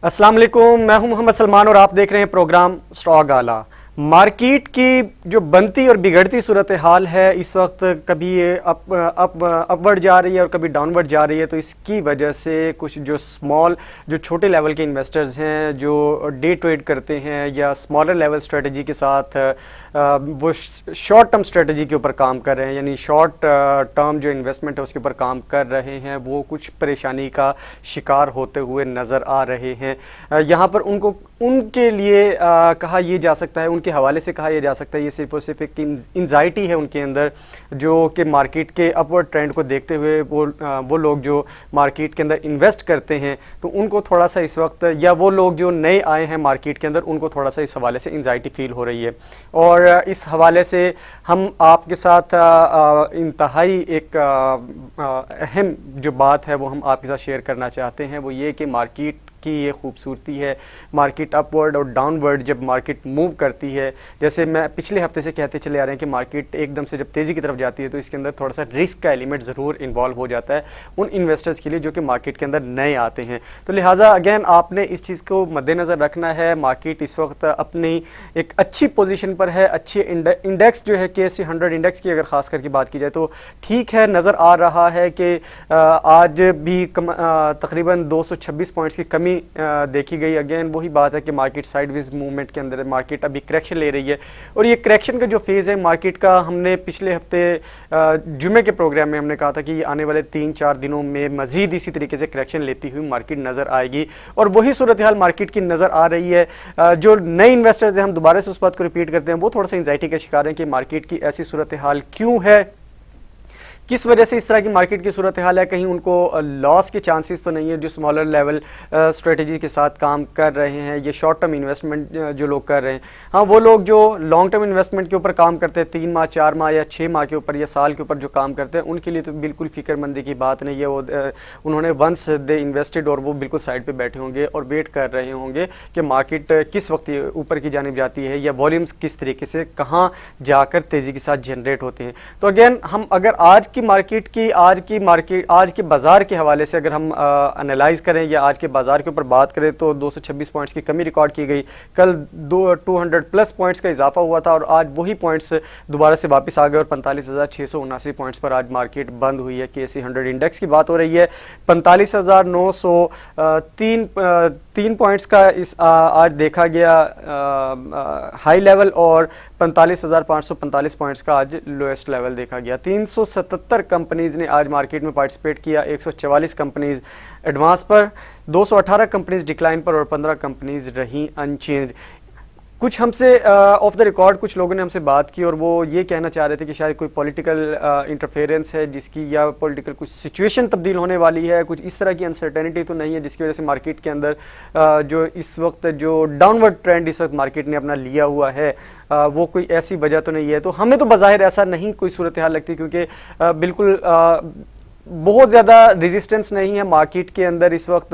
अस्सलाम वालेकुम, मैं हूं मोहम्मद सलमान और आप देख रहे हैं प्रोग्राम स्टॉक गाला। मार्केट की जो बनती और बिगड़ती सूरत हाल है इस वक्त, कभी ये अपवर्ड जा रही है और कभी डाउनवर्ड जा रही है। तो इसकी वजह से कुछ जो छोटे लेवल के इन्वेस्टर्स हैं, जो डे ट्रेड करते हैं या स्मॉलर लेवल स्ट्रेटजी के साथ वो शॉर्ट टर्म स्ट्रेटजी के ऊपर काम कर रहे हैं, यानी शॉर्ट टर्म जो इन्वेस्टमेंट है उसके ऊपर काम कर रहे हैं, वो कुछ परेशानी का शिकार होते हुए नज़र आ रहे हैं। यहाँ पर उनके लिए कहा यह जा सकता है, उनके हवाले से कहा यह जा सकता है, ये सिर्फ और सिर्फ एक एंजाइटी है उनके अंदर, जो कि मार्केट के अपवर्ड ट्रेंड को देखते हुए वो लोग जो मार्केट के अंदर इन्वेस्ट करते हैं, तो उनको थोड़ा सा इस वक्त, या वो लोग जो नए आए हैं मार्केट के अंदर, उनको थोड़ा सा इस हवाले से एंजाइटी फील हो रही है। और इस हवाले से हम आपके साथ इंतहाई एक अहम जो बात है वो हम आपके साथ शेयर करना चाहते हैं। वो ये कि मार्केट की ये खूबसूरती है, मार्केट अपवर्ड और डाउनवर्ड जब मार्केट मूव करती है, जैसे मैं पिछले हफ्ते से कहते चले आ रहे हैं कि मार्केट एकदम से जब तेज़ी की तरफ जाती है तो इसके अंदर थोड़ा सा रिस्क का एलिमेंट ज़रूर इन्वॉल्व हो जाता है उन इन्वेस्टर्स के लिए जो कि मार्केट के अंदर नए आते हैं। तो लिहाजा अगेन आपने इस चीज़ को मद्देनज़र रखना है। मार्केट इस वक्त अपनी एक अच्छी पोजीशन पर है, अच्छे इंडेक्स जो है KSE 100 इंडेक्स की अगर ख़ास करके बात की जाए तो ठीक है, नज़र आ रहा है कि आज भी तकरीबन 226 पॉइंट्स की कमी देखी गई। अगेन वही बात है कि मार्केट साइडवेज मूवमेंट के अंदर है, मार्केट अभी करेक्शन ले रही है। और ये करेक्शन का जो फेज़ है मार्केट का, हमने पिछले हफ्ते जुमे के प्रोग्राम में हमने कहा था कि आने वाले 3-4 दिनों में मजीद इसी तरीके से करेक्शन लेती हुई मार्केट नज़र आएगी। और वही सूरत हाल मार्केट की नज़र आ रही है। जो नए इन्वेस्टर्स हैं, हम दोबारा से उस बात को रिपीट करते हैं, वो थोड़ा सा एंजाइटी का शिकार हैं कि मार्केट की ऐसी सूरत हाल क्यों है, किस वजह से इस तरह की मार्केट की सूरत हाल है। कहीं उनको लॉस के चांसेस तो नहीं है जो स्मॉलर लेवल स्ट्रेटजी के साथ काम कर रहे हैं, ये शॉर्ट टर्म इन्वेस्टमेंट जो लोग कर रहे हैं। हाँ, वो लोग जो लॉन्ग टर्म इन्वेस्टमेंट के ऊपर काम करते हैं, 3 माह 4 माह या 6 माह के ऊपर या साल के ऊपर जो काम करते हैं, उनके लिए तो बिल्कुल फिक्रमंदी की बात नहीं है। वो उन्होंने वंस दे इन्वेस्टेड और वो बिल्कुल साइड पर बैठे होंगे और वेट कर रहे होंगे कि मार्केट किस वक्त ऊपर की जानिब जाती है या वॉल्यूम्स किस तरीके से कहाँ जाकर तेज़ी के साथ जनरेट होते हैं। तो अगेन हम अगर आज की आज के बाजार के हवाले से अगर हम एनालाइज करें या आज के बाजार के ऊपर बात करें तो 226 पॉइंट्स की कमी रिकॉर्ड की गई। कल 200 प्लस पॉइंट्स का इजाफा हुआ था और आज वही पॉइंट्स दोबारा से वापस आ गए और 45,679 पॉइंट्स पर आज मार्केट बंद हुई है। KSE 100 इंडेक्स की बात हो रही है, 45,903 पॉइंट्स का आज देखा गया हाई लेवल और 45,545 पॉइंट्स का आज लोएस्ट लेवल देखा गया। 377 कंपनीज ने आज मार्केट में पार्टिसिपेट किया, 144 कंपनीज एडवांस पर, 218 कंपनीज डिक्लाइन पर और 15 कंपनीज रही अनचेंज। कुछ हमसे ऑफ द रिकॉर्ड कुछ लोगों ने हमसे बात की और वो ये कहना चाह रहे थे कि शायद कोई पॉलिटिकल इंटरफेरेंस है जिसकी, या पॉलिटिकल कुछ सिचुएशन तब्दील होने वाली है, कुछ इस तरह की अनसर्टेनिटी तो नहीं है जिसकी वजह से मार्केट के अंदर जो इस वक्त जो डाउनवर्ड ट्रेंड इस वक्त मार्केट ने अपना लिया हुआ है वो कोई ऐसी वजह तो नहीं है। तो हमें तो बज़ाहिर ऐसा नहीं कोई सूरत हाल लगती, क्योंकि बिल्कुल बहुत ज़्यादा रेजिस्टेंस नहीं है मार्केट के अंदर इस वक्त।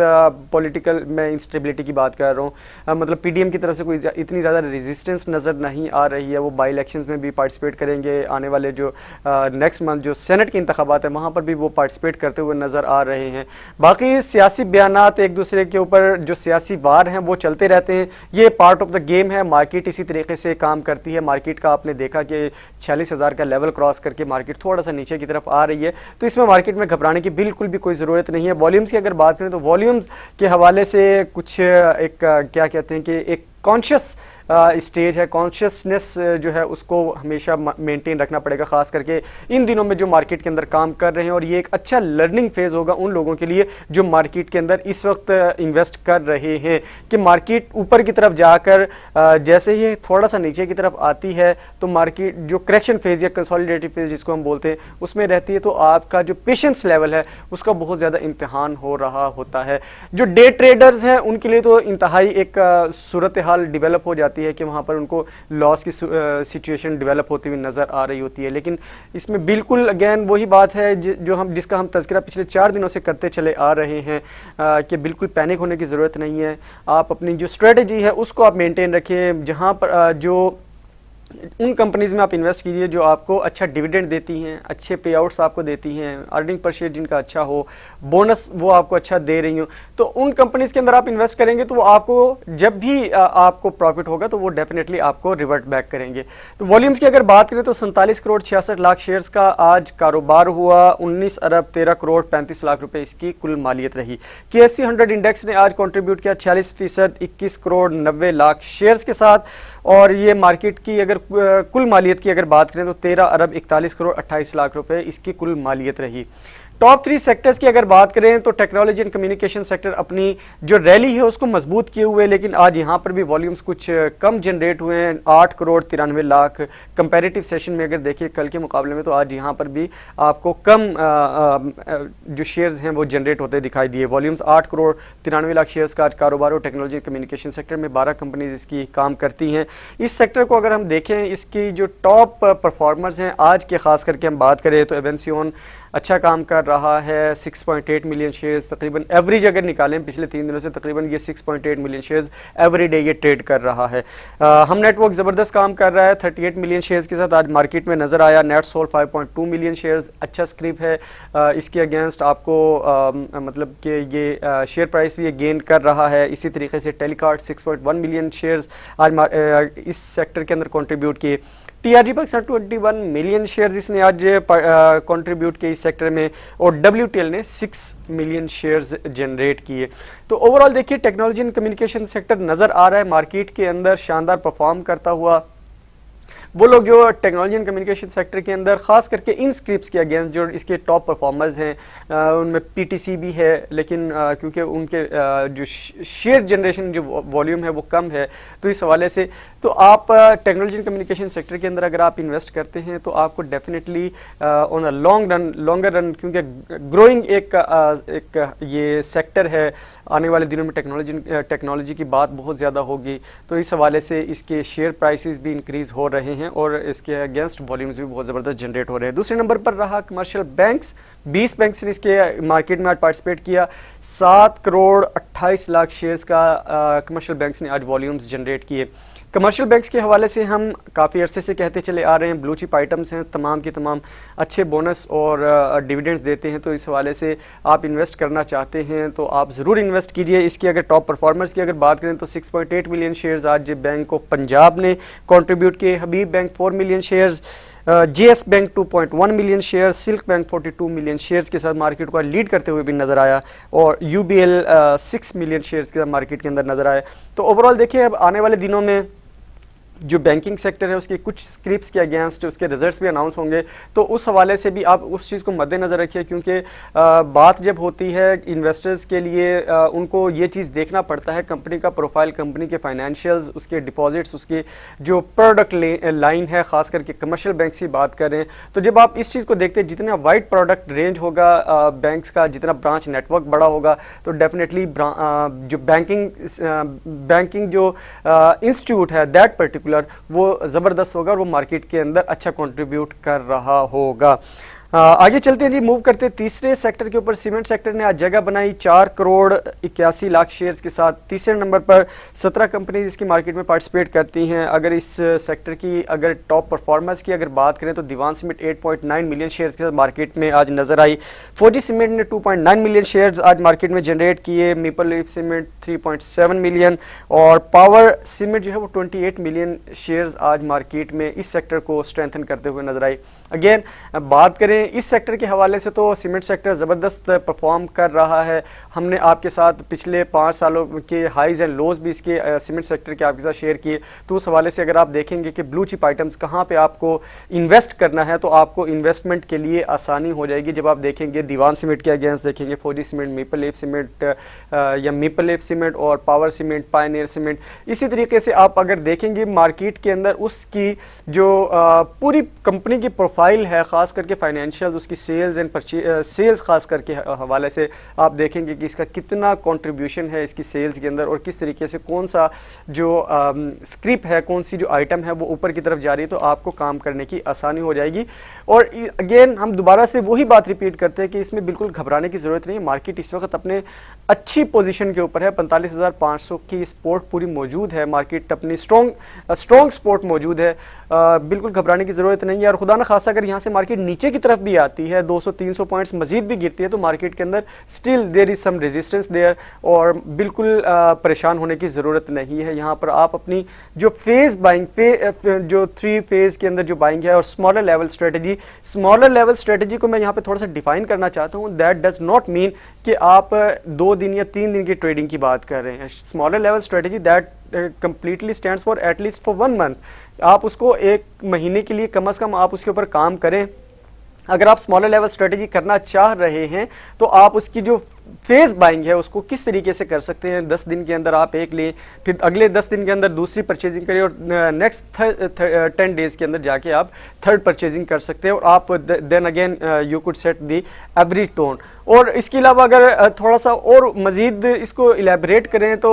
पॉलिटिकल मैं इंस्टेबिलिटी की बात कर रहा हूँ, मतलब PDM की तरफ से कोई इतनी ज़्यादा रेजिस्टेंस नज़र नहीं आ रही है। वो बाई इलेक्शंस में भी पार्टिसिपेट करेंगे, आने वाले जो नेक्स्ट मंथ जो सेनेट के इंतखाबात है वहाँ पर भी वो पार्टिसिपेट करते हुए नज़र आ रहे हैं। बाकी सियासी बयानात एक दूसरे के ऊपर जो सियासी वार हैं वो चलते रहते हैं, ये पार्ट ऑफ द गेम है। मार्केट इसी तरीके से काम करती है। मार्केट का आपने देखा कि 46,000 का लेवल क्रॉस करके मार्केट थोड़ा सा नीचे की तरफ आ रही है, तो इसमें मार्केट में घबराने की बिल्कुल भी कोई ज़रूरत नहीं है। वॉल्यूम्स की अगर बात करें तो वॉल्यूम्स के हवाले से कुछ एक क्या कहते हैं कि एक कॉन्शियस स्टेज है, कॉन्शियसनेस जो है उसको हमेशा मेंटेन रखना पड़ेगा, खास करके इन दिनों में जो मार्केट के अंदर काम कर रहे हैं। और ये एक अच्छा लर्निंग फेज़ होगा उन लोगों के लिए जो मार्केट के अंदर इस वक्त इन्वेस्ट कर रहे हैं कि मार्केट ऊपर की तरफ जाकर जैसे ही थोड़ा सा नीचे की तरफ आती है तो मार्केट जो करेक्शन फेज़ या कंसोलिडेटिव फेज़ जिसको हम बोलते हैं उसमें रहती है, तो आपका जो पेशेंस लेवल है उसका बहुत ज़्यादा इम्तिहान हो रहा होता है। जो डे ट्रेडर्स हैं उनके लिए तो इंतहाई एक सूरत हाल डिवेलप हो जाती है कि वहाँ पर उनको लॉस की सिचुएशन डेवलप होती हुई नज़र आ रही होती है। लेकिन इसमें बिल्कुल अगेन वही बात है जो जिसका हम तज़किरा पिछले 4 दिनों से करते चले आ रहे हैं कि बिल्कुल पैनिक होने की ज़रूरत नहीं है। आप अपनी जो स्ट्रेटजी है उसको आप मेंटेन रखें, जहाँ पर जो उन कंपनीज में आप इन्वेस्ट कीजिए जो आपको अच्छा डिविडेंड देती हैं, अच्छे पे आउट्स आपको देती हैं, अर्निंग पर शेयर जिनका अच्छा हो, बोनस वो आपको अच्छा दे रही हो, तो उन कंपनीज के अंदर आप इन्वेस्ट करेंगे तो वो आपको जब भी आपको प्रॉफिट होगा तो वो डेफिनेटली आपको रिवर्ट बैक करेंगे। तो वॉल्यूम्स की अगर बात करें तो 47 करोड़ 66 लाख शेयर्स का आज कारोबार हुआ, 19 अरब 13 करोड़ 35 लाख रुपए इसकी कुल मालियत रही। KSE 100 इंडेक्स ने आज कंट्रीब्यूट किया 46%, 21 करोड़ 90 लाख शेयर्स के साथ, और ये मार्केट की अगर कुल मालियत की अगर बात करें तो 13 अरब 41 करोड़ 28 लाख रुपए इसकी कुल मालियत रही। टॉप 3 सेक्टर्स की अगर बात करें तो टेक्नोलॉजी एंड कम्युनिकेशन सेक्टर अपनी जो रैली है उसको मजबूत किए हुए, लेकिन आज यहाँ पर भी वॉल्यूम्स कुछ कम जनरेट हुए हैं, 8 करोड़ 93 लाख। कंपैरेटिव सेशन में अगर देखिए कल के मुकाबले में तो आज यहाँ पर भी आपको कम जो शेयर्स हैं वो जनरेट होते दिखाई दिए। वॉल्यूम्स 8 करोड़ 93 लाख शेयर्स का आज कारोबार हो। टेक्नोलॉजी एंड कम्युनिकेशन सेक्टर में 12 कंपनीज इसकी काम करती हैं। इस सेक्टर को अगर हम देखें, इसकी जो टॉप परफॉर्मर्स हैं आज के खास करके हम बात करें तो एवेंसियन अच्छा काम कर रहा है, 6.8 मिलियन शेयर्स तकरीबन एवरेज अगर निकालें पिछले 3 दिनों से तकरीबन ये 6.8 मिलियन शेयर्स एवरी डे ये ट्रेड कर रहा है। हम नेटवर्क ज़बरदस्त काम कर रहा है, 38 मिलियन शेयर्स के साथ आज मार्केट में नज़र आया। नेट सोल 5.2 मिलियन शेयर्स, अच्छा स्क्रिप है। इसके अगेंस्ट आपको मतलब कि ये शेयर प्राइस भी ये गेन कर रहा है। इसी तरीके से टेलीकार्ट 6.1 मिलियन शेयर्स आज इस सेक्टर के अंदर कॉन्ट्रीब्यूट किए। TRG पाकिस्तान 21 मिलियन शेयर्स इसने आज कंट्रीब्यूट किए इस सेक्टर में, और WTL ने 6 मिलियन शेयर्स जनरेट किए। तो ओवरऑल देखिए टेक्नोलॉजी एंड कम्युनिकेशन सेक्टर नज़र आ रहा है मार्केट के अंदर शानदार परफॉर्म करता हुआ। वो लोग जो टेक्नोलॉजी एंड कम्युनिकेशन सेक्टर के अंदर खास करके इन स्क्रिप्स के अगेंस्ट जो इसके टॉप परफॉर्मर्स हैं, उनमें PTC भी है, लेकिन क्योंकि उनके जो शेयर जनरेशन जो वॉल्यूम है वो कम है, तो इस हवाले से तो आप टेक्नोलॉजी एंड कम्युनिकेशन सेक्टर के अंदर अगर आप इन्वेस्ट करते हैं तो आपको definitely on a longer run, क्योंकि ग्रोइंग एक ये सेक्टर है, आने वाले दिनों में टेक्नोलॉजी की बात बहुत ज़्यादा होगी, तो इस हवाले से इसके शेयर प्राइसेस भी इंक्रीज़ हो रहे हैं और इसके अगेंस्ट वॉल्यूम्स भी बहुत ज़बरदस्त जनरेट हो रहे हैं। दूसरे नंबर पर रहा कमर्शियल बैंक्स, 20 बैंक्स ने इसके मार्केट में आज पार्टिसिपेट किया। 7 करोड़ 28 लाख शेयर्स का कमर्शियल बैंक्स ने आज वॉल्यूम्स जनरेट किए। कमर्शियल बैंक्स के हवाले से हम काफ़ी अरसे से कहते चले आ रहे हैं, ब्लू चिप आइटम्स हैं, तमाम के तमाम अच्छे बोनस और डिविडेंड्स देते हैं, तो इस हवाले से आप इन्वेस्ट करना चाहते हैं तो आप ज़रूर इन्वेस्ट कीजिए। इसकी अगर टॉप परफॉर्मर्स की अगर बात करें तो 6.8 मिलियन शेयर्स आज बैंक ऑफ पंजाब ने कंट्रीब्यूट किए, Habib bank 4 million shares, JS bank 2.1 million shares, silk bank 42 million shares के साथ मार्केट को लीड करते हुए भी नजर आया, और UBL 6 मिलियन शेयर्स के साथ मार्केट के अंदर नजर आया। तो ओवरऑल देखिए अब आने वाले दिनों में जो बैंकिंग सेक्टर है उसके कुछ स्क्रिप्ट्स के अगेंस्ट उसके रिजल्ट्स भी अनाउंस होंगे, तो उस हवाले से भी आप उस चीज़ को मद्देनज़र रखिए, क्योंकि बात जब होती है इन्वेस्टर्स के लिए उनको ये चीज़ देखना पड़ता है कंपनी का प्रोफाइल, कंपनी के फाइनेंशियल्स, उसके डिपॉजिट्स, उसके जो प्रोडक्ट लाइन है, ख़ास करके कमर्शियल बैंक की बात करें तो जब आप इस चीज़ को देखते हैं जितना वाइड प्रोडक्ट रेंज होगा बैंक्स का, जितना ब्रांच नेटवर्क बड़ा होगा, तो डेफिनेटली जो बैंकिंग जो इंस्टीट्यूट है दैट पर्टिकुलर वो ज़बरदस्त होगा और वो मार्केट के अंदर अच्छा कंट्रीब्यूट कर रहा होगा। आगे चलते हैं जी, मूव करते हैं तीसरे सेक्टर के ऊपर। सीमेंट सेक्टर ने आज जगह बनाई 4 करोड़ 81 लाख शेयर्स के साथ। तीसरे नंबर पर 17 कंपनीज इसकी मार्केट में पार्टिसिपेट करती हैं। अगर इस सेक्टर की अगर टॉप परफॉर्मेंस की अगर बात करें तो दीवान सीमेंट 8.9 मिलियन शेयर्स के साथ मार्केट में आज नजर आई। फौजी सीमेंट ने 2.9 मिलियन शेयर्स आज मार्केट में जनरेट किए। मेपल लीफ सीमेंट 3.7 मिलियन और पावर सीमेंट जो है वो 28 मिलियन शेयर्स आज मार्केट में इस सेक्टर को स्ट्रेंथन करते हुए नजर आई। अगेन बात करें इस सेक्टर के हवाले से तो सीमेंट सेक्टर ज़बरदस्त परफॉर्म कर रहा है। हमने आपके साथ पिछले 5 सालों के हाइज एंड लोज भी इसके सीमेंट सेक्टर के आपके साथ शेयर किए, तो उस हवाले से अगर आप देखेंगे कि ब्लू चिप आइटम्स कहाँ पे आपको इन्वेस्ट करना है तो आपको इन्वेस्टमेंट के लिए आसानी हो जाएगी। जब आप देखेंगे दीवान सीमेंट के अगेंस्ट देखेंगे फौजी सीमेंट, मेपल लीफ सीमेंट या मेपल लीफ सीमेंट और पावर सीमेंट, पायनियर सीमेंट, इसी तरीके से आप अगर देखेंगे मार्केट के अंदर उसकी जो पूरी कंपनी की प्रोफाइल है, ख़ास करके फाइनेंशियल फाइनेंशियल, उसकी सेल्स एंड सेल्स खास करके हवाले से आप देखेंगे कि इसका कितना कंट्रीब्यूशन है इसकी सेल्स के अंदर, और किस तरीके से कौन सा जो स्क्रिप है, कौन सी जो आइटम है वो ऊपर की तरफ जा रही है, तो आपको काम करने की आसानी हो जाएगी। और अगेन हम दोबारा से वही बात रिपीट करते हैं कि इसमें बिल्कुल घबराने की ज़रूरत नहीं है। मार्केट इस वक्त अपने अच्छी पोजीशन के ऊपर है, 45,500 की सपोर्ट पूरी मौजूद है, मार्केट अपनी स्ट्रॉन्ग सपोर्ट मौजूद है, बिल्कुल घबराने की ज़रूरत नहीं है। और खुदा न खासा अगर यहाँ से मार्केट नीचे की तरफ भी आती है, 200-300 पॉइंट्स मजीद भी गिरती है, तो मार्केट के अंदर still there is some resistance there, और बिल्कुल परेशान होने की ज़रूरत नहीं है। यहाँ पर आप अपनी जो फेज़ बाइंग जो 3 फेज़ के अंदर जो बाइंग है और स्मॉलर लेवल स्ट्रेटजी को मैं यहाँ पे थोड़ा सा डिफाइन करना चाहता हूँ। दैट डज नॉट मीन कि आप 2 दिन या 3 दिन की ट्रेडिंग की बात कर रहे हैं। Smaller level strategy that completely stands for at least for 1 month. आप उसको 1 महीने के लिए कम से कम आप उसके ऊपर काम करें। अगर आप स्मॉलर लेवल स्ट्रेटजी करना चाह रहे हैं तो आप उसकी जो फेज बाइंग है उसको किस तरीके से कर सकते हैं। 10 दिन के अंदर आप एक लें, फिर अगले 10 दिन के अंदर दूसरी परचेजिंग करें, और नेक्स्ट 10 डेज के अंदर जाके आप थर्ड परचेजिंग कर सकते हैं, और आप then again you could set the average tone. और इसके अलावा अगर थोड़ा सा और मजीद इसको इलेबरेट करें तो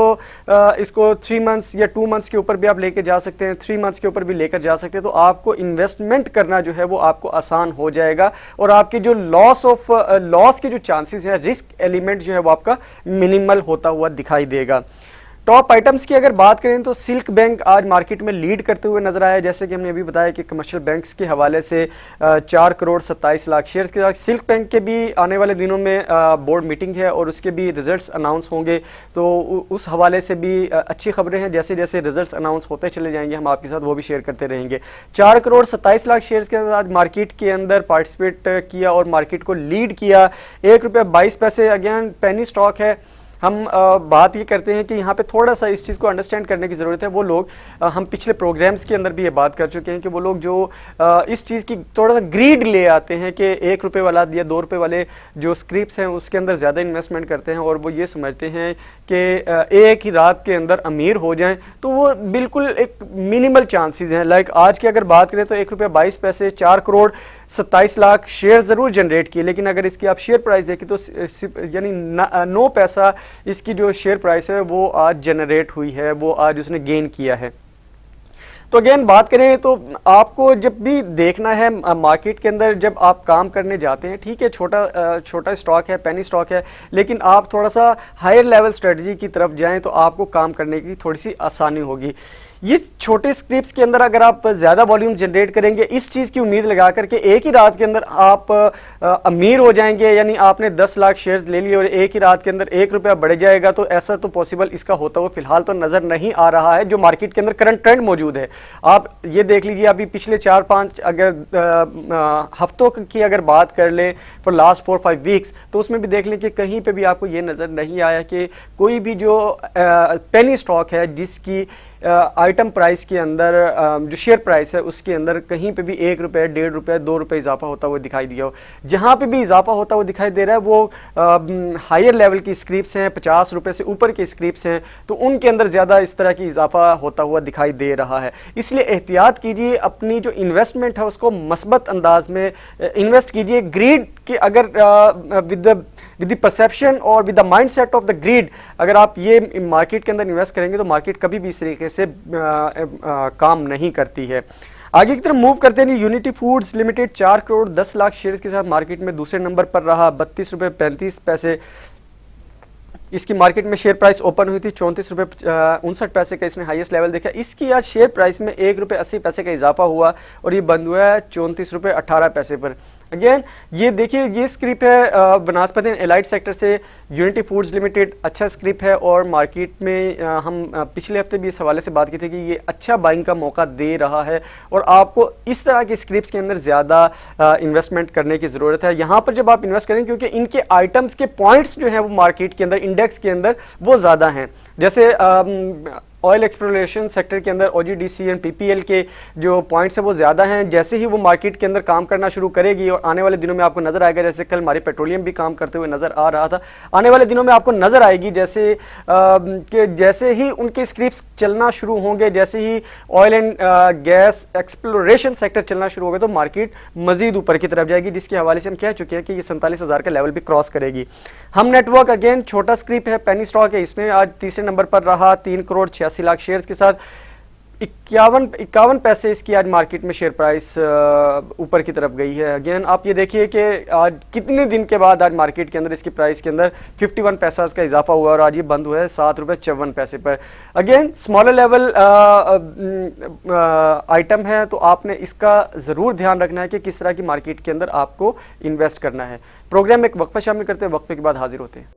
इसको 3 मंथ्स या 2 मंथ्स के ऊपर भी आप लेके जा सकते हैं, 3 मंथ्स के ऊपर भी लेकर जा सकते हैं। तो आपको इन्वेस्टमेंट करना जो है वो आपको आसान हो जाएगा, और आपके जो लॉस के जो चांसेस हैं, रिस्क एलिमेंट जो है वो आपका मिनिमल होता हुआ दिखाई देगा। टॉप आइटम्स की अगर बात करें तो सिल्क बैंक आज मार्केट में लीड करते हुए नजर आया। जैसे कि हमने अभी बताया कि कमर्शियल बैंक्स के हवाले से 4 करोड़ 27 लाख शेयर्स के साथ सिल्क बैंक के भी आने वाले दिनों में बोर्ड मीटिंग है और उसके भी रिजल्ट्स अनाउंस होंगे, तो उस हवाले से भी अच्छी खबरें हैं। जैसे जैसे रिजल्ट्स अनाउंस होते चले जाएंगे हम आपके साथ वो भी शेयर करते रहेंगे। 4 करोड़ 27 लाख शेयर्स के साथ मार्केट के अंदर पार्टिसिपेट किया और मार्केट को लीड किया। ₹1.22 अगेन पेनी स्टॉक है। हम बात ये करते हैं कि यहाँ पे थोड़ा सा इस चीज़ को अंडरस्टैंड करने की ज़रूरत है। वो लोग हम पिछले प्रोग्राम्स के अंदर भी ये बात कर चुके हैं कि वो लोग जो इस चीज़ की थोड़ा सा ग्रीड ले आते हैं कि ₹1 वाला या ₹2 वाले जो स्क्रिप्ट्स हैं उसके अंदर ज़्यादा इन्वेस्टमेंट करते हैं, और वो ये समझते हैं कि एक ही रात के अंदर अमीर हो जाएं, तो वो बिल्कुल एक मिनिमल चांसेस हैं। लाइक आज की अगर बात करें तो ₹1.22 4 करोड़ 27 लाख शेयर ज़रूर जनरेट किए, लेकिन अगर इसकी आप शेयर प्राइस देखें तो यानी 9 पैसा इसकी जो शेयर प्राइस है वो आज जनरेट हुई है, वो आज उसने गेन किया है। तो अगेन बात करें तो आपको जब भी देखना है मार्केट के अंदर जब आप काम करने जाते हैं, ठीक है छोटा स्टॉक है, पेनी स्टॉक है, लेकिन आप थोड़ा सा हायर लेवल स्ट्रेटजी की तरफ जाएं तो आपको काम करने की थोड़ी सी आसानी होगी। ये छोटे स्क्रिप्ट्स के अंदर अगर आप ज़्यादा वॉल्यूम जनरेट करेंगे इस चीज़ की उम्मीद लगा करके एक ही रात के अंदर आप अमीर हो जाएंगे, यानी आपने 10 लाख शेयर्स ले लिए और एक ही रात के अंदर ₹1 बढ़ जाएगा, तो ऐसा तो पॉसिबल इसका होता हुआ फिलहाल तो नज़र नहीं आ रहा है जो मार्केट के अंदर करंट ट्रेंड मौजूद है। आप ये देख लीजिए, अभी पिछले 4-5 अगर हफ्तों की अगर बात कर लें फॉर लास्ट 4-5 वीक्स, तो उसमें भी देख लें कि कहीं पर भी आपको ये नज़र नहीं आया कि कोई भी जो पेनी स्टॉक है जिसकी आइटम प्राइस के अंदर जो शेयर प्राइस है उसके अंदर कहीं पे भी ₹1, ₹1.5, ₹2 इजाफा होता हुआ दिखाई दिया हो। जहाँ पे भी इजाफा होता हुआ दिखाई दे रहा है वो हायर लेवल की स्क्रिप्ट्स हैं, ₹50 से ऊपर की स्क्रिप्ट्स हैं, तो उनके अंदर ज़्यादा इस तरह की इजाफा होता हुआ दिखाई दे रहा है। इसलिए एहतियात कीजिए, अपनी जो इन्वेस्टमेंट है उसको मस्बत अंदाज में इन्वेस्ट कीजिए। ग्रीड कि अगर विद द परसेप्शन और with the mind set of the greed अगर आप ये मार्केट के अंदर इन्वेस्ट करेंगे तो मार्केट कभी भी इस तरीके से काम नहीं करती है। आगे की तरफ मूव करते हैं। Unity foods limited 4 crore 10 lakh shares के साथ मार्केट में दूसरे नंबर पर रहा, ₹32.35। इसकी मार्केट में शेयर प्राइस ओपन हुई थी ₹34.59 का, इसने हाईएस्ट लेवल देखा। इसकी आज शेयर प्राइस में ₹1.80 का इजाफा हुआ और ये बंद हुआ है ₹34.18 पर। अगेन ये देखिए, ये स्क्रिप है वनस्पति एलाइड सेक्टर से यूनिटी फूड्स लिमिटेड, अच्छा स्क्रिप है और मार्केट में हम पिछले हफ्ते भी इस हवाले से बात की थी कि ये अच्छा बाइंग का मौका दे रहा है और आपको इस तरह के स्क्रिप्स के अंदर ज़्यादा इन्वेस्टमेंट करने की ज़रूरत है। यहाँ पर जब आप इन्वेस्ट करें, क्योंकि इनके आइटम्स के पॉइंट्स जो हैं वो मार्केट के अंदर इंडेक्स के अंदर वो ज़्यादा हैं। जैसे ऑयल एक्सप्लोरेशन सेक्टर के अंदर ओजीडीसी एंड पीपीएल के जो पॉइंट्स हैं वो ज़्यादा हैं। जैसे ही वो मार्केट के अंदर काम करना शुरू करेगी और आने वाले दिनों में आपको नज़र आएगा, जैसे कल हमारी पेट्रोलियम भी काम करते हुए नज़र आ रहा था, आने वाले दिनों में आपको नज़र आएगी जैसे कि जैसे ही उनके स्क्रिप्ट्स चलना शुरू होंगे, जैसे ही oil and gas exploration sector चलना शुरू होगा तो मार्केट मजीद ऊपर की तरफ जाएगी, जिसके हवाले से हम कह चुके हैं कि ये 47,000 का लेवल भी क्रॉस करेगी। हम नेटवर्क अगेन छोटा स्क्रिप्ट है, पेनी स्टॉक है, इसने आज तीसरे नंबर पर रहा 3,86,00,000 शेयर्स के साथ 51 पैसे इसकी आज मार्केट में शेयर प्राइस ऊपर की तरफ गई है। अगेन आप ये देखिए कि आज कितने दिन के बाद आज मार्केट के अंदर इसकी प्राइस के अंदर 51 पैसा का इजाफा हुआ और आज ये बंद हुआ है ₹7.54 पर। अगेन स्मॉलर लेवल आइटम है, तो आपने इसका ज़रूर ध्यान रखना है कि किस तरह की मार्केट के अंदर आपको इन्वेस्ट करना है। प्रोग्राम में एक वक्फा शामिल करते हैं, वक्फे के बाद हाजिर होते हैं।